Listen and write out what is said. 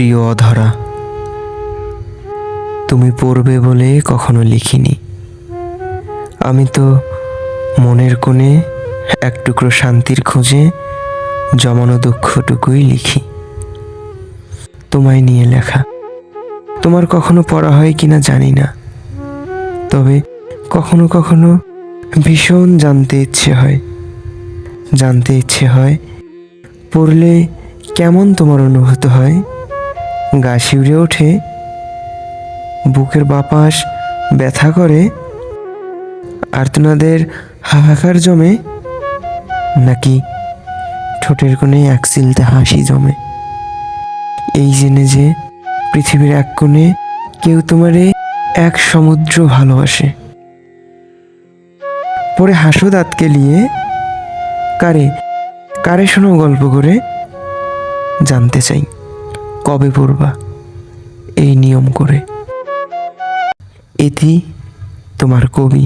প্রিয় অধরা, তুমি পড়বে বলে কখনো লিখিনি। আমি তো মনের কোণে এক টুকরো শান্তির খোঁজে জমানো দুঃখটুকুই লিখি। তোমায় নিয়ে লেখা, তোমার কখনো পড়া হয় কিনা জানি না, তবে কখনো কখনো ভীষণ জানতে ইচ্ছে হয় পড়লে কেমন তোমার অনুভূত হয়। গা শিউরে ওঠে, বুকের বাপাস ব্যথা করে, আর্তনাদের হাহাকার জমে, নাকি ঠোঁটের কোণে এক চিলতে হাসি জমে। এই জেনে যে পৃথিবীর এক কোণে কেউ তোমারে এক সমুদ্র ভালোবাসে। পরে হাসো দাঁত কেলিয়ে, কারে কারে শোনো গল্প করে। জানতে চাই কবে পড়বা এই নিয়ম করে। এটি তোমার কবি।